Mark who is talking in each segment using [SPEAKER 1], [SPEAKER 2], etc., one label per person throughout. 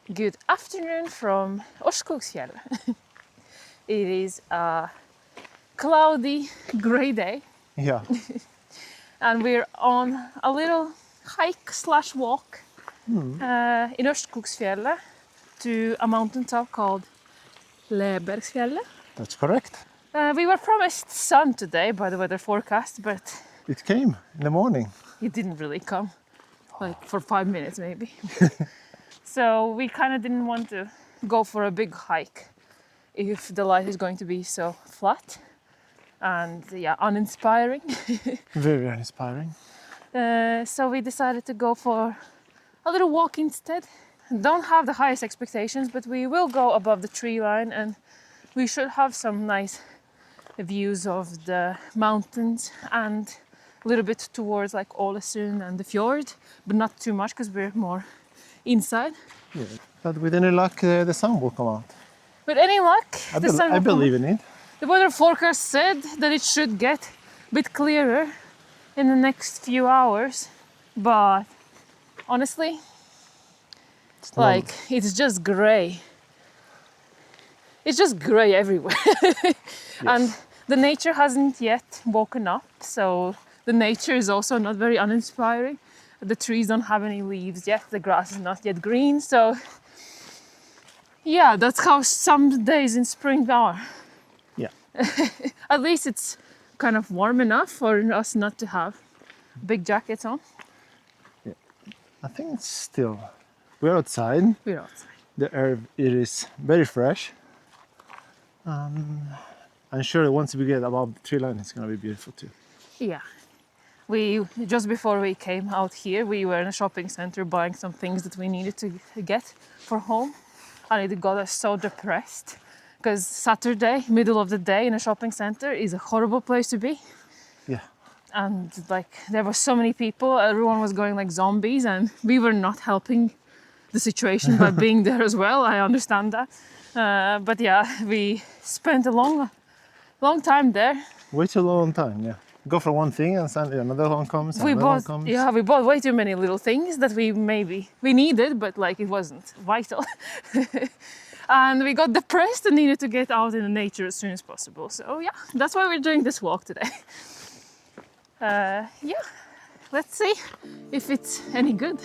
[SPEAKER 1] Good afternoon from Ørskogfjell. It is a cloudy, grey day,
[SPEAKER 2] Yeah,
[SPEAKER 1] and we're on a little hike/walk in Ørskogfjellet to a mountaintop called Lebergsfjellet.
[SPEAKER 2] that's correct.
[SPEAKER 1] We were promised sun today by the weather forecast, but
[SPEAKER 2] It came in the morning.
[SPEAKER 1] it didn't really come, like for 5 minutes maybe. So we kind of didn't want to go for a big hike if the light is going to be so flat and uninspiring.
[SPEAKER 2] Very inspiring.
[SPEAKER 1] So we decided to go for a little walk instead. Don't have the highest expectations, but we will go above the tree line and we should have some nice views of the mountains and a little bit towards like Ålesund and the fjord, but not too much because we're more inside.
[SPEAKER 2] Yeah. But with any luck, the sun will come out.
[SPEAKER 1] With any luck, the sun will
[SPEAKER 2] I
[SPEAKER 1] come
[SPEAKER 2] believe
[SPEAKER 1] out.
[SPEAKER 2] in it.
[SPEAKER 1] The weather forecast said that it should get a bit clearer in the next few hours, but honestly, it's just grey. It's just grey everywhere.
[SPEAKER 2] Yes.
[SPEAKER 1] And the nature hasn't yet woken up, so the nature is also not very uninspiring. The trees don't have any leaves yet, the grass is not yet green, so yeah, that's how some days in spring are.
[SPEAKER 2] Yeah.
[SPEAKER 1] At least it's kind of warm enough for us not to have big jackets on.
[SPEAKER 2] Yeah. I think it's still. We're outside.
[SPEAKER 1] We're outside.
[SPEAKER 2] The air it is very fresh. I'm sure once we get above the tree line, it's gonna be beautiful too.
[SPEAKER 1] Yeah. We just before we came out here, we were in a shopping center buying some things that we needed to get for home, and it got us so depressed because Saturday, middle of the day in a shopping center is a horrible place to be.
[SPEAKER 2] Yeah.
[SPEAKER 1] And like there were so many people, everyone was going like zombies, and we were not helping the situation by being there as well. I understand that, but yeah, we spent a long time there.
[SPEAKER 2] Way too long time. Yeah. Go for one thing and suddenly another one comes.
[SPEAKER 1] We
[SPEAKER 2] another one comes.
[SPEAKER 1] we bought way too many little things that we needed, but like it wasn't vital. And we got depressed and needed to get out in the nature as soon as possible. So yeah, that's why we're doing this walk today. Let's see if it's any good.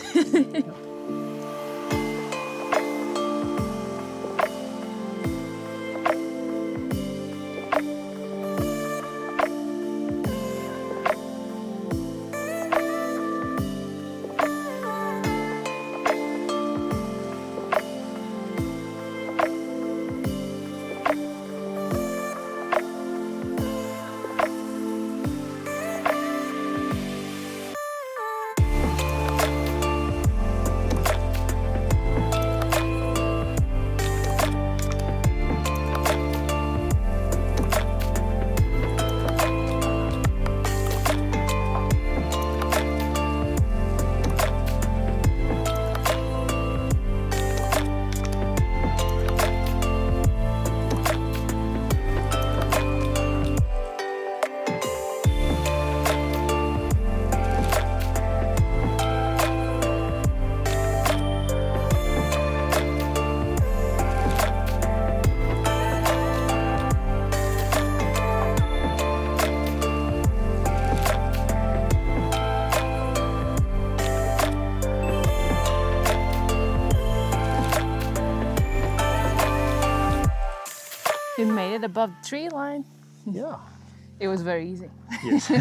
[SPEAKER 1] We made it above the tree line.
[SPEAKER 2] Yeah.
[SPEAKER 1] It was very easy.
[SPEAKER 2] Yes.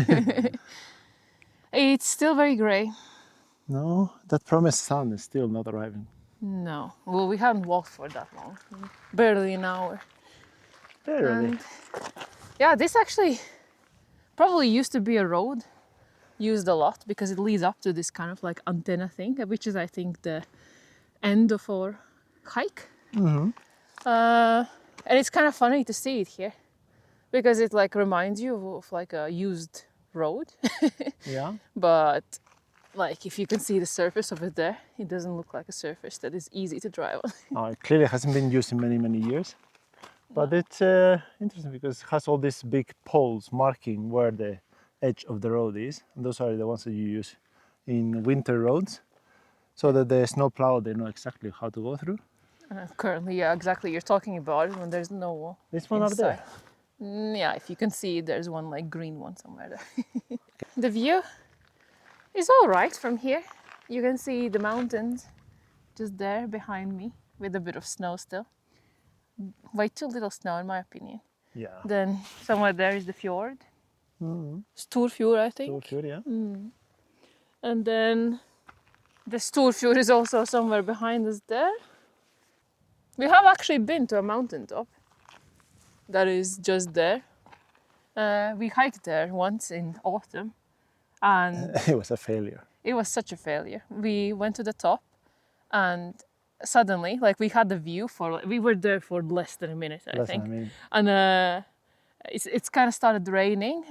[SPEAKER 1] It's still very grey.
[SPEAKER 2] No, that promised sun is still not arriving.
[SPEAKER 1] No. Well, we haven't walked for that long. Barely an hour.
[SPEAKER 2] Barely.
[SPEAKER 1] And yeah, this actually probably used to be a road used a lot because it leads up to this kind of like antenna thing, which is I think the end of our hike.
[SPEAKER 2] Mm-hmm.
[SPEAKER 1] And it's kind of funny to see it here because it like reminds you of like a used road.
[SPEAKER 2] Yeah.
[SPEAKER 1] But like if you can see the surface of it there, it doesn't look like a surface that is easy to drive on.
[SPEAKER 2] It clearly hasn't been used in many years. But it's interesting because it has all these big poles marking where the edge of the road is. And those are the ones that you use in winter roads. So that the snowplow, they know exactly how to go through.
[SPEAKER 1] Currently, yeah, exactly. You're talking about it when there's no
[SPEAKER 2] This one up there.
[SPEAKER 1] Yeah, if you can see, there's one like green one somewhere there. The view is all right from here. You can see the mountains just there behind me with a bit of snow still. Way too little snow in my opinion.
[SPEAKER 2] Yeah.
[SPEAKER 1] Then somewhere there is the fjord.
[SPEAKER 2] Mm-hmm.
[SPEAKER 1] Storfjord, I think.
[SPEAKER 2] Sure, yeah.
[SPEAKER 1] And then the Storfjord is also somewhere behind us there. We have actually been to a mountaintop that is just there. We hiked there once in autumn and
[SPEAKER 2] It was a failure.
[SPEAKER 1] it was such a failure. We went to the top and suddenly, like we had the view for, we were there for less than a minute, I
[SPEAKER 2] That's
[SPEAKER 1] think.
[SPEAKER 2] what I mean.
[SPEAKER 1] And it's kind of started raining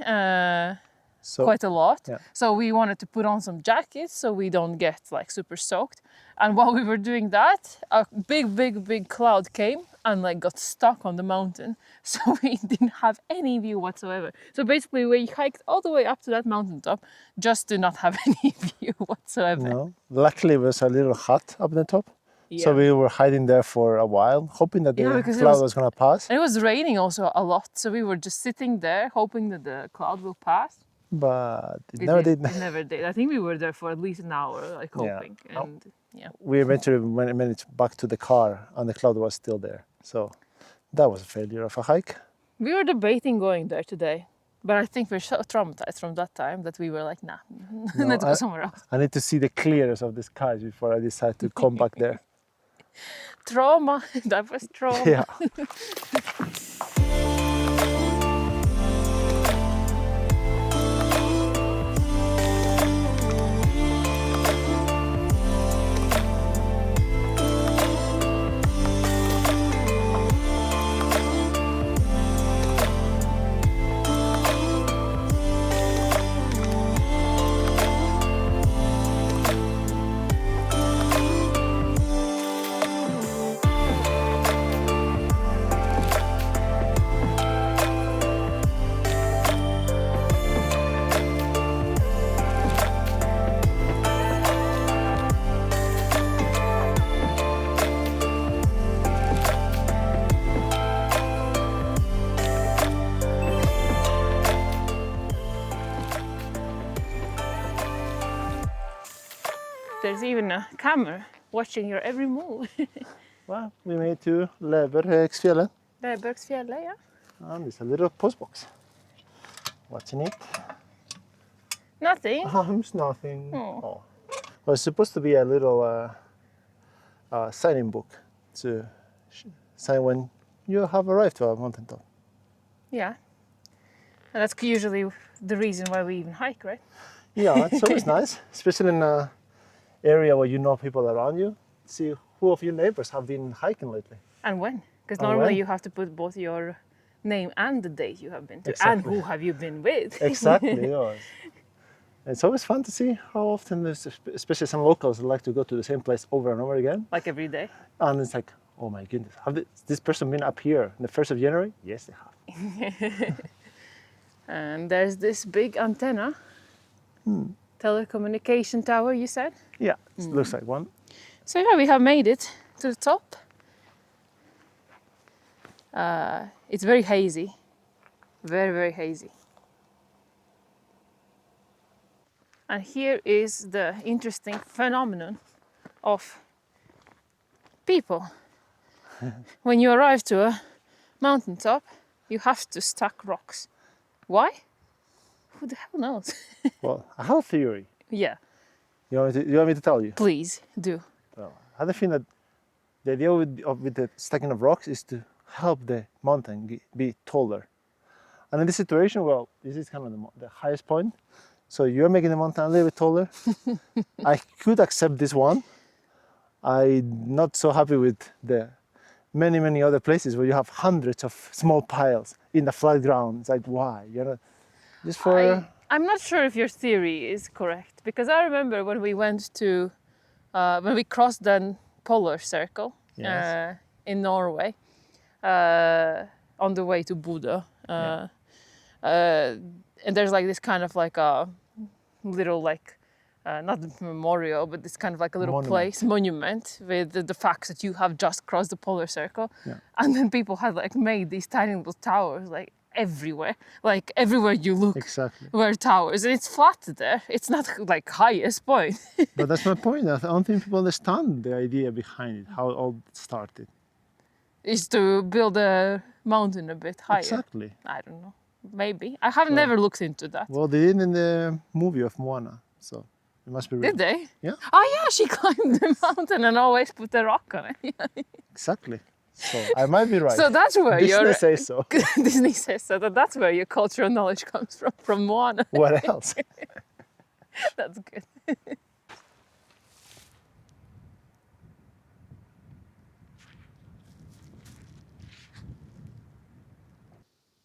[SPEAKER 2] So,
[SPEAKER 1] quite a lot.
[SPEAKER 2] yeah.
[SPEAKER 1] So we wanted to put on some jackets so we don't get like super soaked. And while we were doing that, a big cloud came and like got stuck on the mountain. So we didn't have any view whatsoever. So basically we hiked all the way up to that mountaintop just to not have any view whatsoever.
[SPEAKER 2] no. Luckily, it was a little hut up the top.
[SPEAKER 1] Yeah.
[SPEAKER 2] So we were hiding there for a while, hoping that the
[SPEAKER 1] because
[SPEAKER 2] cloud was going to pass.
[SPEAKER 1] And it was raining also a lot. So we were just sitting there hoping that the cloud will pass.
[SPEAKER 2] But it never did.
[SPEAKER 1] It never did. I think we were there for at least an hour, like hoping.
[SPEAKER 2] Yeah.
[SPEAKER 1] And yeah.
[SPEAKER 2] We eventually managed back to the car and the cloud was still there. So that was a failure of a hike.
[SPEAKER 1] We were debating going there today, but I think we're so traumatized from that time that we were like, nah,
[SPEAKER 2] No,
[SPEAKER 1] let's go somewhere else.
[SPEAKER 2] I need to see the clearness of the skies before I decide to come back there.
[SPEAKER 1] Trauma, that was trauma.
[SPEAKER 2] Yeah.
[SPEAKER 1] There's even a camera watching your every move.
[SPEAKER 2] Well, we made to Lebergsfjellet.
[SPEAKER 1] Lebergsfjellet, yeah.
[SPEAKER 2] And it's a little postbox. What's in it?
[SPEAKER 1] Nothing.
[SPEAKER 2] It's nothing.
[SPEAKER 1] Oh.
[SPEAKER 2] Oh. Well, it's supposed to be a little signing book to sign when you have arrived to a mountaintop.
[SPEAKER 1] Yeah. And that's usually the reason why we even hike, right?
[SPEAKER 2] Yeah, it's always nice, especially in an area where you know people around you. See who of your neighbors have been hiking lately.
[SPEAKER 1] And when? Because
[SPEAKER 2] And
[SPEAKER 1] normally
[SPEAKER 2] when?
[SPEAKER 1] you have to put both your name and the date you have been to,
[SPEAKER 2] Exactly.
[SPEAKER 1] and who have you been with.
[SPEAKER 2] Exactly, yes. It's always fun to see how often there's, especially some locals like to go to the same place over and over again.
[SPEAKER 1] Like every day.
[SPEAKER 2] And it's like, oh my goodness, have this person been up here on the 1st of January? Yes, they have.
[SPEAKER 1] And there's this big antenna. Telecommunication tower, you said?
[SPEAKER 2] Yeah, it looks like one.
[SPEAKER 1] So yeah, we have made it to the top. It's very hazy. Very hazy. And here is the interesting phenomenon of people. When you arrive to a mountaintop, you have to stack rocks. Why? Who the hell knows?
[SPEAKER 2] Well, I have a theory.
[SPEAKER 1] Yeah,
[SPEAKER 2] You want me to tell you?
[SPEAKER 1] please do.
[SPEAKER 2] Well, I have a feeling that the idea with the stacking of rocks is to help the mountain be taller. And in this situation, well, this is kind of the highest point. So you're making the mountain a little bit taller. I could accept this one. I'm not so happy with the many other places where you have hundreds of small piles in the flat ground. It's like, why? You know, just for...
[SPEAKER 1] I'm not sure if your theory is correct, because I remember when we went to, when we crossed the polar circle
[SPEAKER 2] Yes.
[SPEAKER 1] in Norway, on the way to Bodø, and there's like this kind of like a little like not a memorial, but it's kind of like a little
[SPEAKER 2] Monument.
[SPEAKER 1] monument with the fact that you have just crossed the polar circle.
[SPEAKER 2] Yeah.
[SPEAKER 1] And then people had like made these tiny little towers like everywhere. Like everywhere you look,
[SPEAKER 2] Exactly.
[SPEAKER 1] were towers. And it's flat there. It's not like highest point.
[SPEAKER 2] But that's my point. I don't think people understand the idea behind it, how it all started.
[SPEAKER 1] Is to build a mountain a bit higher.
[SPEAKER 2] Exactly.
[SPEAKER 1] I don't know. Maybe. I have never looked into that.
[SPEAKER 2] Well, they did in the movie of Moana, so it must be real.
[SPEAKER 1] Did they?
[SPEAKER 2] Yeah.
[SPEAKER 1] Oh yeah, she climbed the mountain and always put a rock on it. Yeah.
[SPEAKER 2] Exactly. So I might be right.
[SPEAKER 1] So that's where
[SPEAKER 2] Disney says so.
[SPEAKER 1] Disney says so. That's where your cultural knowledge comes from Moana.
[SPEAKER 2] What else?
[SPEAKER 1] That's good.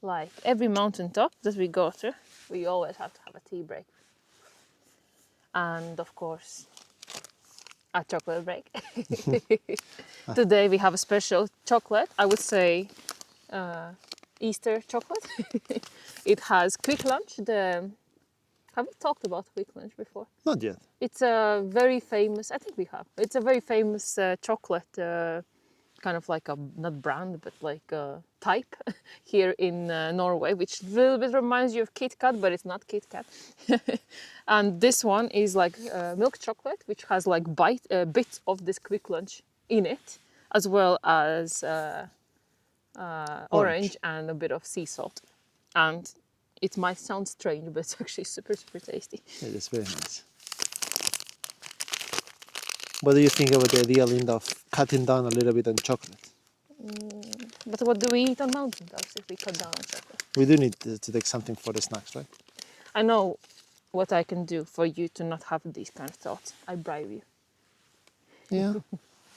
[SPEAKER 1] Like every mountaintop that we go through, we always have to have a tea break. And of course, a chocolate break. Today we have a special chocolate, I would say Easter chocolate. It has quick lunch. Have we talked about quick lunch before?
[SPEAKER 2] Not yet.
[SPEAKER 1] It's a very famous, I think we have. It's a very famous chocolate, kind of like a, not brand, but like a type here in Norway, which a little bit reminds you of Kit Kat, but it's not Kit Kat. And this one is like milk chocolate, which has like bits of this quick lunch in it, as well as orange and a bit of sea salt. And it might sound strange, but it's actually super, super tasty.
[SPEAKER 2] It is very nice. What do you think about the idea, Linda, of cutting down a little bit on chocolate?
[SPEAKER 1] But what do we eat on mountaintops if we cut down on chocolate?
[SPEAKER 2] We do need to take something for the snacks, right?
[SPEAKER 1] I know what I can do for you to not have these kind of thoughts. I bribe you.
[SPEAKER 2] Yeah,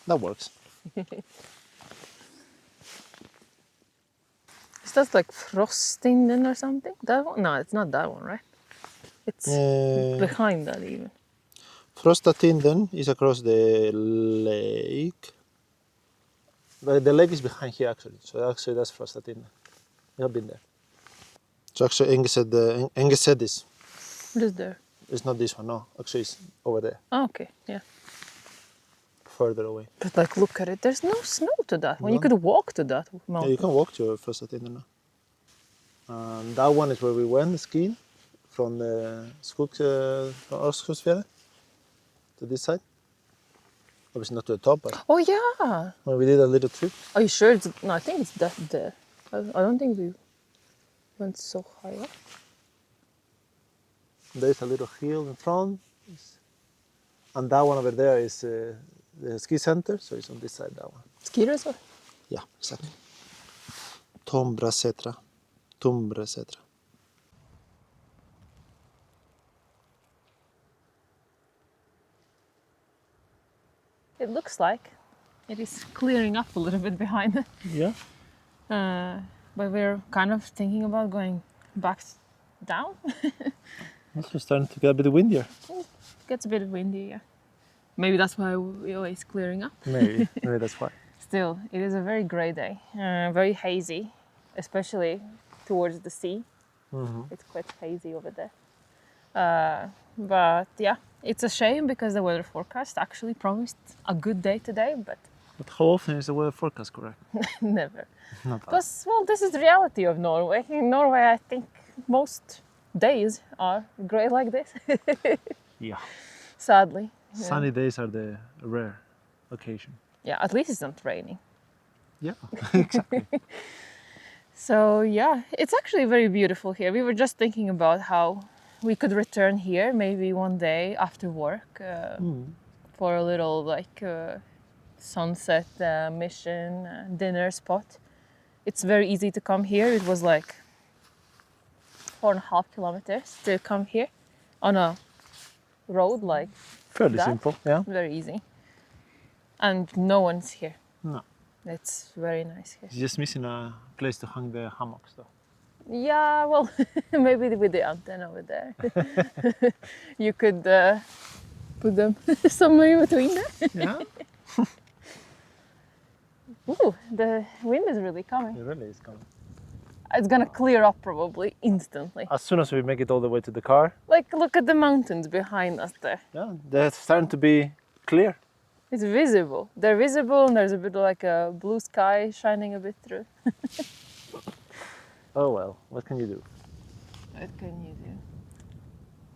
[SPEAKER 2] that works.
[SPEAKER 1] Is that like Frostinden or something? That one? No, it's not that one, right? It's behind that even.
[SPEAKER 2] Frostatinden is across the lake. But the lake is behind here actually. So actually that's Frostatinden. We have been there. So actually Engesedis.
[SPEAKER 1] What is there?
[SPEAKER 2] It's not this one, no. Actually it's over there,
[SPEAKER 1] Oh, okay, yeah.
[SPEAKER 2] further away.
[SPEAKER 1] But like, look at it. There's no snow to that one. You could walk to that
[SPEAKER 2] Yeah,
[SPEAKER 1] mountain.
[SPEAKER 2] you can walk to Frostatinden now. And that one is where we went skiing from the from Ørskogfjell to this side. Obviously not to the top, but
[SPEAKER 1] Oh yeah.
[SPEAKER 2] when we did a little trip.
[SPEAKER 1] Are you sure? No, I think it's that there. I don't think we went so high up.
[SPEAKER 2] There is a little hill in front, and that one over there is the ski center, so it's on this side, that one.
[SPEAKER 1] Ski resort?
[SPEAKER 2] Yeah, exactly. Tumbresetra.
[SPEAKER 1] It looks like it is clearing up a little bit behind it.
[SPEAKER 2] Yeah.
[SPEAKER 1] But we're kind of thinking about going back down.
[SPEAKER 2] It's starting to get a bit windier.
[SPEAKER 1] It gets a bit windy, yeah. Maybe that's why we're always clearing up.
[SPEAKER 2] Maybe that's why.
[SPEAKER 1] Still, it is a very grey day, very hazy, especially towards the sea.
[SPEAKER 2] Mm-hmm.
[SPEAKER 1] It's quite hazy over there. But yeah, it's a shame because the weather forecast actually promised a good day today, but
[SPEAKER 2] But how often is the weather forecast correct?
[SPEAKER 1] never.
[SPEAKER 2] Not bad.
[SPEAKER 1] Because, well, this is the reality of Norway. In Norway, I think most days are grey like this,
[SPEAKER 2] Yeah.
[SPEAKER 1] sadly. Yeah.
[SPEAKER 2] Sunny days are the rare occasion.
[SPEAKER 1] Yeah, at least it's not raining.
[SPEAKER 2] Yeah, exactly.
[SPEAKER 1] So yeah, it's actually very beautiful here. We were just thinking about how we could return here maybe one day after work for a little like sunset mission dinner spot. It's very easy to come here. It was like 4.5 kilometers to come here on a road like
[SPEAKER 2] Fairly
[SPEAKER 1] that.
[SPEAKER 2] simple, yeah.
[SPEAKER 1] Very easy. And no one's here.
[SPEAKER 2] No.
[SPEAKER 1] It's very nice here.
[SPEAKER 2] It's just missing a place to hang the hammocks though.
[SPEAKER 1] Yeah, well, maybe with the antenna over there. You could put them somewhere in between there.
[SPEAKER 2] Yeah,
[SPEAKER 1] Ooh, the wind is really coming.
[SPEAKER 2] it really is coming.
[SPEAKER 1] it's gonna clear up probably instantly.
[SPEAKER 2] As soon as we make it all the way to the car.
[SPEAKER 1] Like, look at the mountains behind us there.
[SPEAKER 2] Yeah, they're starting to be clear.
[SPEAKER 1] It's visible. They're visible, and there's a bit of like a blue sky shining a bit through.
[SPEAKER 2] Oh well, what can you do?
[SPEAKER 1] What can you do?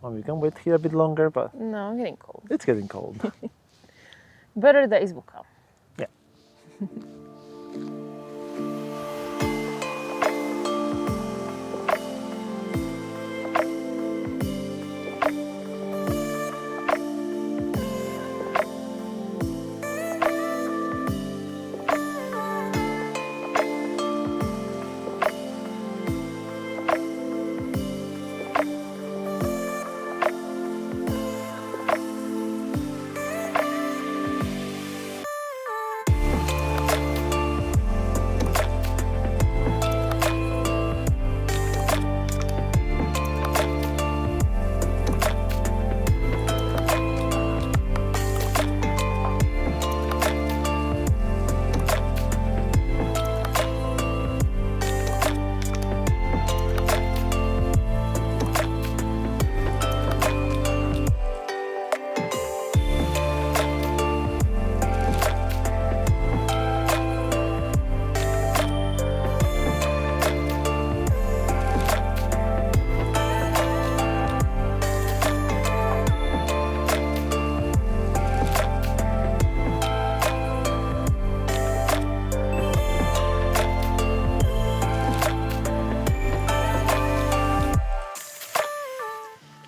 [SPEAKER 2] Well, we can wait here a bit longer, but
[SPEAKER 1] No, I'm getting cold.
[SPEAKER 2] it's getting cold.
[SPEAKER 1] Better days will come.
[SPEAKER 2] Yeah.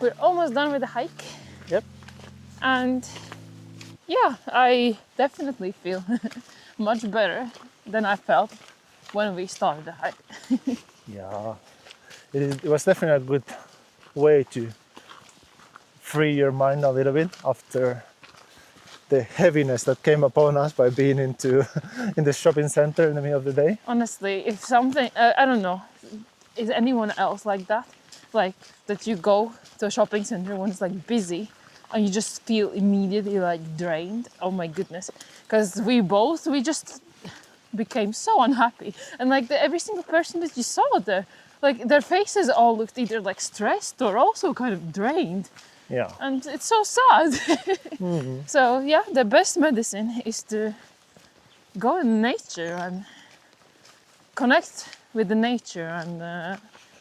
[SPEAKER 1] We're almost done with the hike.
[SPEAKER 2] Yep.
[SPEAKER 1] And yeah, I definitely feel much better than I felt when we started the hike.
[SPEAKER 2] Yeah, it was definitely a good way to free your mind a little bit after the heaviness that came upon us by being in the shopping center in the middle of the day.
[SPEAKER 1] Honestly, if something, I don't know, is anyone else like that? Like that you go to a shopping center when it's like busy and you just feel immediately like drained. Oh my goodness. Because we just became so unhappy. And like every single person that you saw there, like their faces all looked either like stressed or also kind of drained.
[SPEAKER 2] Yeah.
[SPEAKER 1] And it's so sad. Mm-hmm. So yeah, the best medicine is to go in nature and connect with the nature and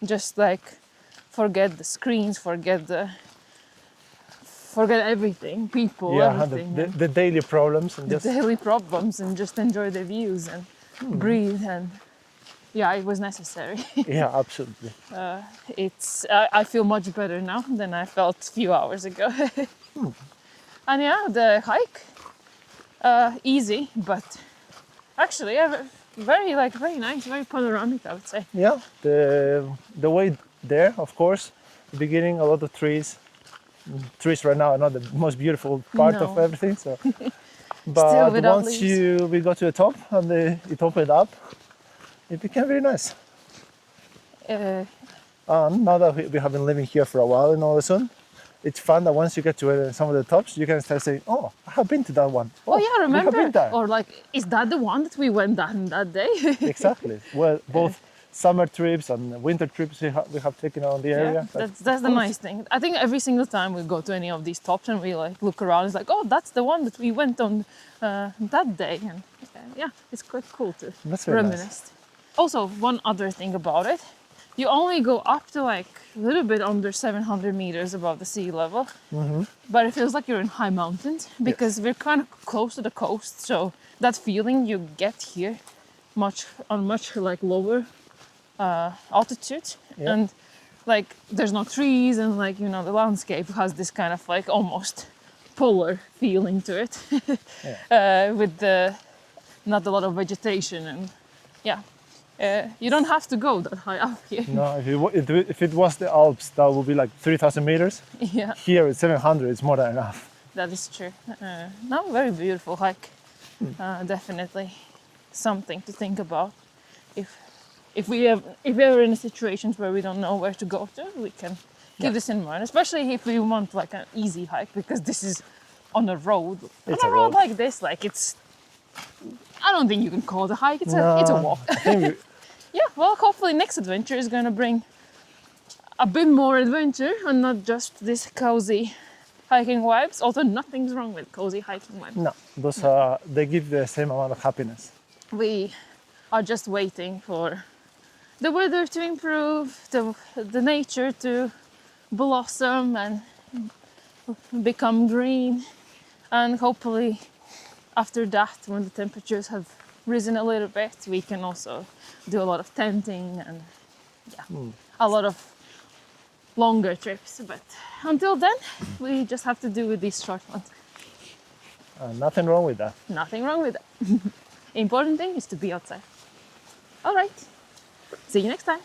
[SPEAKER 1] just like forget the screens, forget everything, people, everything.
[SPEAKER 2] The daily problems and
[SPEAKER 1] the daily problems, and just enjoy the views and breathe. And yeah, it was necessary.
[SPEAKER 2] Yeah, absolutely.
[SPEAKER 1] I feel much better now than I felt a few hours ago. And yeah, the hike, easy, but actually very nice, very panoramic, I would say.
[SPEAKER 2] Yeah, the way there, of course, the beginning, a lot of trees. Trees right now are not the most beautiful part of everything. So, but once we got to the top and it opened up, it became very nice. And now that we have been living here for a while in Ålesund, it's fun that once you get to some of the tops, you can start saying, "Oh, I have been to that one."
[SPEAKER 1] Oh yeah, remember?
[SPEAKER 2] We have been there.
[SPEAKER 1] Or like, is that the one that we went that day?
[SPEAKER 2] Exactly. Well, both summer trips and winter trips we have taken on the area.
[SPEAKER 1] Yeah, that's the nice thing. I think every single time we go to any of these tops and we like look around, it's like, oh, that's the one that we went on that day. And yeah, it's quite cool to reminisce. Nice. Also, one other thing about it, you only go up to like a little bit under 700 meters above the sea level, but it feels like you're in high mountains because we're kind of close to the coast. So that feeling you get here, much like lower altitude, and like there's no trees, and like the landscape has this kind of like almost polar feeling to it, with not a lot of vegetation, and you don't have to go that high up here.
[SPEAKER 2] No, if it was the Alps, that would be like 3,000 meters.
[SPEAKER 1] Yeah.
[SPEAKER 2] Here at 700, it's more than enough.
[SPEAKER 1] That is true. No, very beautiful hike. Definitely something to think about. If we're in situations where we don't know where to go to, we can keep this in mind. Especially if we want like an easy hike, because this is on a road.
[SPEAKER 2] It's
[SPEAKER 1] on a road like this, like it's. I don't think you can call it a hike. It's a walk.
[SPEAKER 2] I think
[SPEAKER 1] yeah, well, hopefully next adventure is going to bring a bit more adventure and not just this cozy hiking vibes. Although nothing's wrong with cozy hiking vibes.
[SPEAKER 2] No, those are, they give the same amount of happiness.
[SPEAKER 1] We are just waiting for the weather to improve, the nature to blossom and become green, and hopefully after that, when the temperatures have risen a little bit, we can also do a lot of tenting and a lot of longer trips. But until then, we just have to do with these short ones.
[SPEAKER 2] Nothing wrong with that.
[SPEAKER 1] Nothing wrong with that. Important thing is to be outside. All right. See you next time.